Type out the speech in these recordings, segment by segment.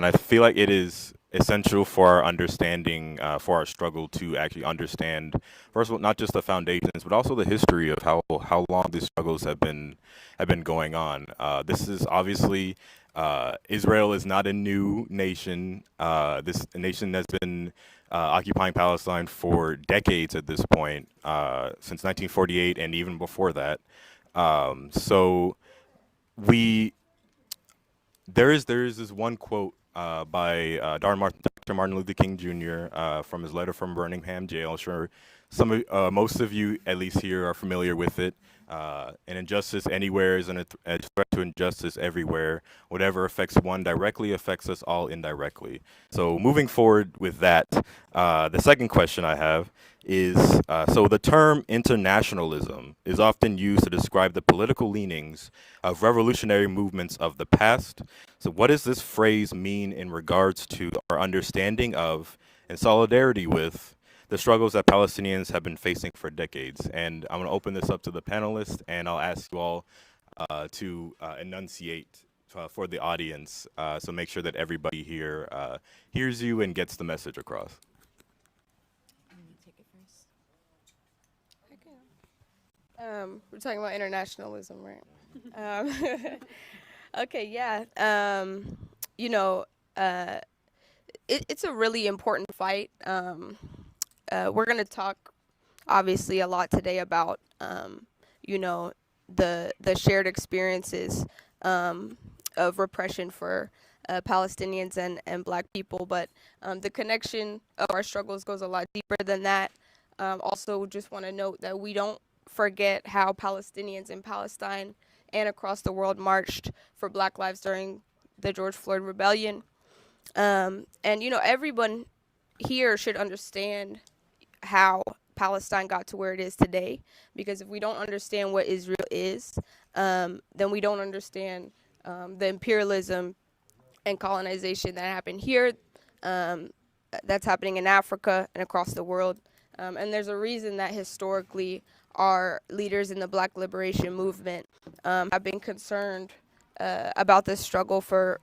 and I feel like it is essential for our understanding, for our struggle to actually understand, first of all, not just the foundations, but also the history of how long these struggles have been going on. This is obviously Israel is not a new nation. This nation has been occupying Palestine for decades at this point, since 1948 and even before that. So we there is this one quote by Dr. Martin Luther King Jr. From his letter from Birmingham jail. I'm sure most of you, at least here, are familiar with it. An injustice anywhere is a threat to injustice everywhere. Whatever affects one directly affects us all indirectly. So moving forward with that, the second question I have is, so the term internationalism is often used to describe the political leanings of revolutionary movements of the past. So what does this phrase mean in regards to our understanding of and solidarity with the struggles that Palestinians have been facing for decades? And I'm going to open this up to the panelists, and I'll ask you all to enunciate for the audience, so make sure that everybody here hears you and gets the message across. Take it first. We're talking about internationalism, right? Okay, yeah. You know, uh, it's a really important fight. We're gonna talk obviously a lot today about you know the shared experiences of repression for Palestinians and Black people, but the connection of our struggles goes a lot deeper than that. Also, just want to note that we don't forget how Palestinians in Palestine and across the world marched for Black lives during the George Floyd rebellion. And everyone here should understand how Palestine got to where it is today, because if we don't understand what Israel is, then we don't understand the imperialism and colonization that happened here, um, that's happening in Africa and across the world. And there's a reason that historically our leaders in the Black liberation movement have been concerned about this struggle for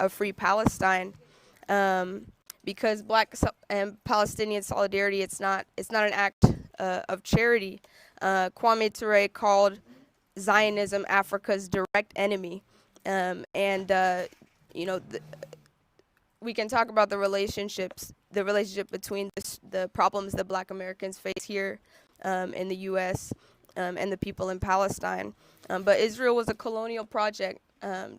a free Palestine, because Black and Palestinian solidarity, it's not an act of charity. Kwame Ture called Zionism Africa's direct enemy, and you know the, we can talk about the relationship between the problems that Black Americans face here in the U.S. And the people in Palestine. But Israel was a colonial project,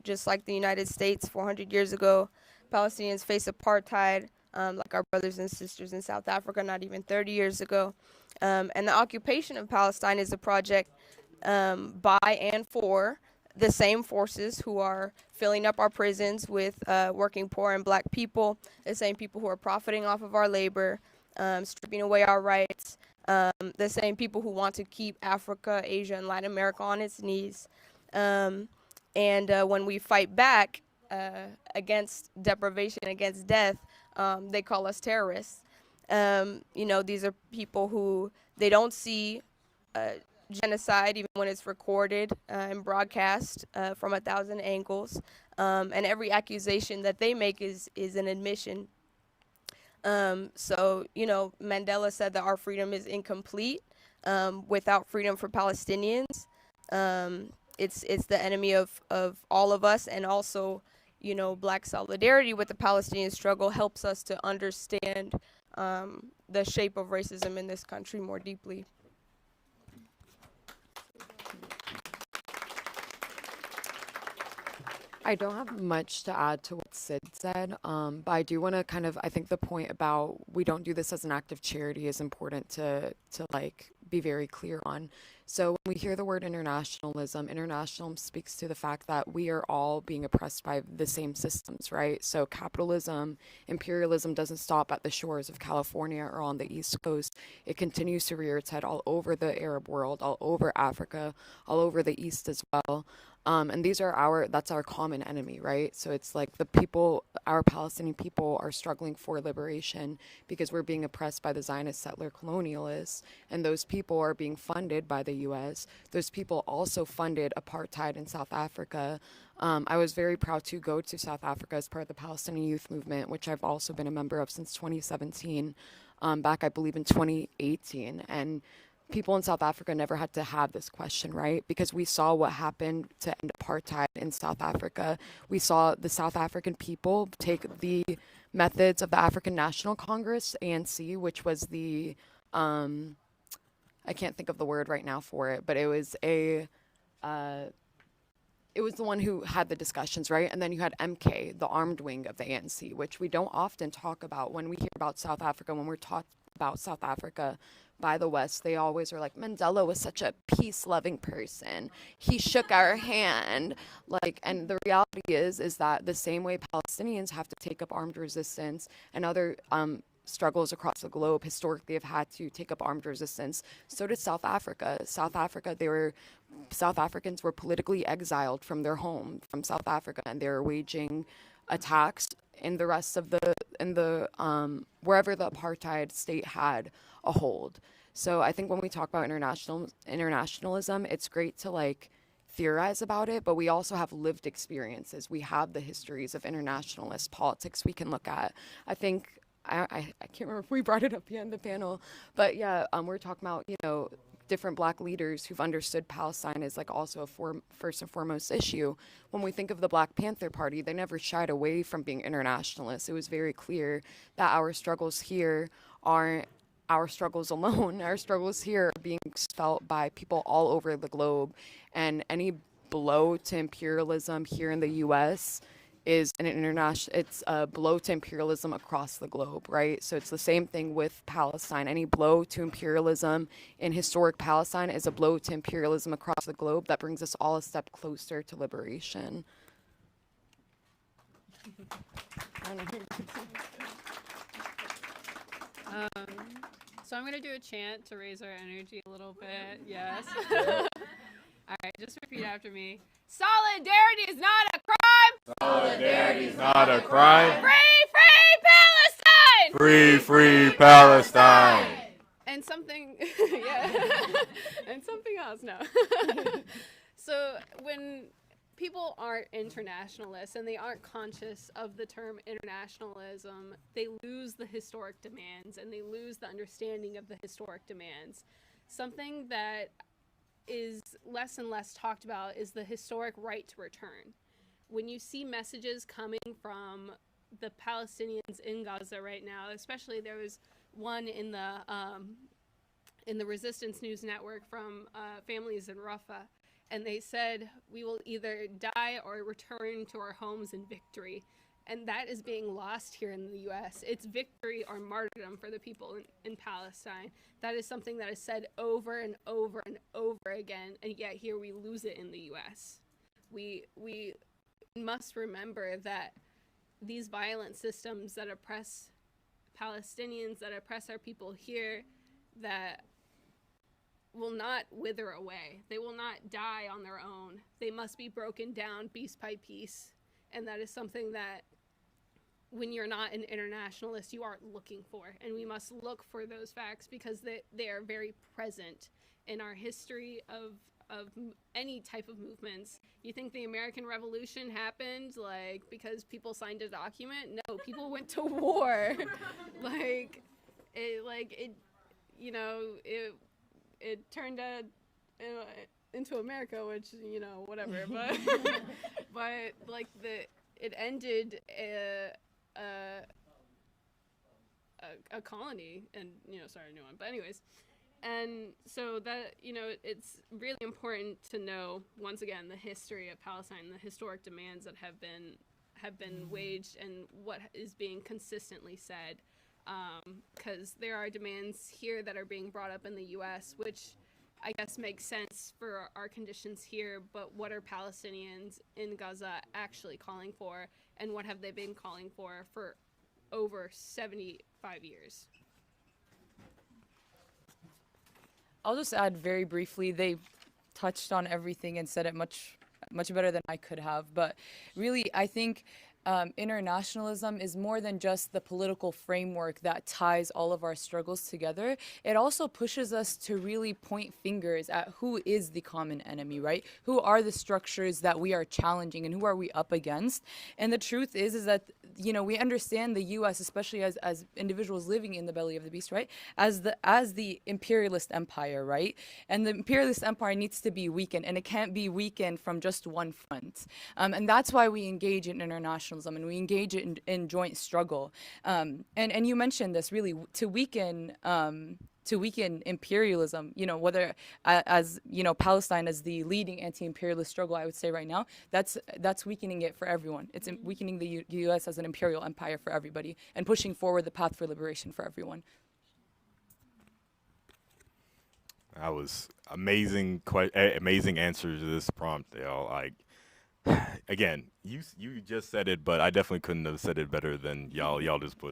just like the United States 400 years ago. Palestinians face apartheid, like our brothers and sisters in South Africa, not even 30 years ago. And the occupation of Palestine is a project by and for the same forces who are filling up our prisons with working poor and Black people, the same people who are profiting off of our labor, stripping away our rights, the same people who want to keep Africa, Asia, and Latin America on its knees. And when we fight back against deprivation, against death, they call us terrorists. These are people who they don't see genocide even when it's recorded and broadcast from 1,000 angles. And every accusation that they make is an admission. Mandela said that our freedom is incomplete without freedom for Palestinians. It's the enemy of all of us, and also, Black solidarity with the Palestinian struggle helps us to understand the shape of racism in this country more deeply. I don't have much to add to what Sid said, but I do want to I think the point about we don't do this as an act of charity is important to be very clear on. So when we hear the word internationalism, international speaks to the fact that we are all being oppressed by the same systems, right? So capitalism, imperialism doesn't stop at the shores of California or on the East Coast. It continues to rear its head all over the Arab world, all over Africa, all over the East as well. And that's our common enemy, right? So it's like the people, our Palestinian people are struggling for liberation because we're being oppressed by the Zionist settler colonialists, and those people are being funded by the US. Those people also funded apartheid in South Africa. I was very proud to go to South Africa as part of the Palestinian Youth Movement, which I've also been a member of since 2017, back, I believe, in 2018. And people in South Africa never had to have this question, right? Because we saw what happened to end apartheid in South Africa. We saw the South African people take the methods of the African National Congress, ANC, which was the, I can't think of the word right now for it, but it was the one who had the discussions, right? And then you had MK, the armed wing of the ANC, which we don't often talk about when we hear about South Africa. When we're taught about South Africa by the West, they always are like, Mandela was such a peace-loving person. He shook our hand. Like, and the reality is that the same way Palestinians have to take up armed resistance and other struggles across the globe historically have had to take up armed resistance, so did South Africa. South Africans were politically exiled from their home, from South Africa, and they were waging attacks in the rest of wherever the apartheid state had a hold. So I think when we talk about internationalism, it's great to like theorize about it, but we also have lived experiences. We have the histories of internationalist politics we can look at. I think I can't remember if we brought it up yet in the panel, but yeah, we're talking about, different Black leaders who've understood Palestine as like also a first and foremost issue. When we think of the Black Panther Party, they never shied away from being internationalists. It was very clear that our struggles here aren't our struggles alone. Our struggles here are being felt by people all over the globe, and any blow to imperialism here in the U.S. is it's a blow to imperialism across the globe, right? So it's the same thing with Palestine. Any blow to imperialism in historic Palestine is a blow to imperialism across the globe that brings us all a step closer to liberation. So I'm going to do a chant to raise our energy a little bit. Yes. All right, just repeat after me. Solidarity is not a crime. Solidarity is not a crime. Free, free Palestine. Free, free Palestine. And something, yeah, and something else, no. So when people aren't internationalists and they aren't conscious of the term internationalism, they lose the historic demands and they lose the understanding of the historic demands. Something that is less and less talked about is the historic right to return. When you see messages coming from the Palestinians in Gaza right now, especially there was one in the Resistance News Network from families in Rafah, and they said, we will either die or return to our homes in victory. And that is being lost here in the U.S. It's victory or martyrdom for the people in Palestine. That is something that is said over and over and over again, and yet here we lose it in the U.S. We must remember that these violent systems that oppress Palestinians, that oppress our people here, that will not wither away. They will not die on their own. They must be broken down piece by piece. And that is something that when you're not an internationalist, you aren't looking for. And we must look for those facts because they are very present in our history of any type of movements. You think the American Revolution happened because people signed a document? No, people went to war. It turned into America, which, whatever, but it ended a colony and, started a new one. But anyways, and so that, it's really important to know, once again, the history of Palestine, the historic demands that have been waged and what is being consistently said. Because there are demands here that are being brought up in the U.S., which I guess makes sense for our conditions here, but what are Palestinians in Gaza actually calling for, and what have they been calling for over 75 years? I'll just add very briefly, they touched on everything and said it much much better than I could have. But really, I think internationalism is more than just the political framework that ties all of our struggles together. It also pushes us to really point fingers at who is the common enemy, right? Who are the structures that we are challenging and who are we up against? And the truth is that, you know, we understand the US, especially as individuals living in the belly of the beast, right? As the imperialist empire, right? And the imperialist empire needs to be weakened, and it can't be weakened from just one front. And that's why we engage in internationalism and we engage in joint struggle. And you mentioned this really to weaken imperialism, you know, whether as, you know, Palestine as the leading anti-imperialist struggle, I would say right now, that's weakening it for everyone. It's weakening the U.S. as an imperial empire for everybody and pushing forward the path for liberation for everyone. That was amazing, amazing answers to this prompt, y'all. Like, again, you just said it, but I definitely couldn't have said it better than y'all just put it.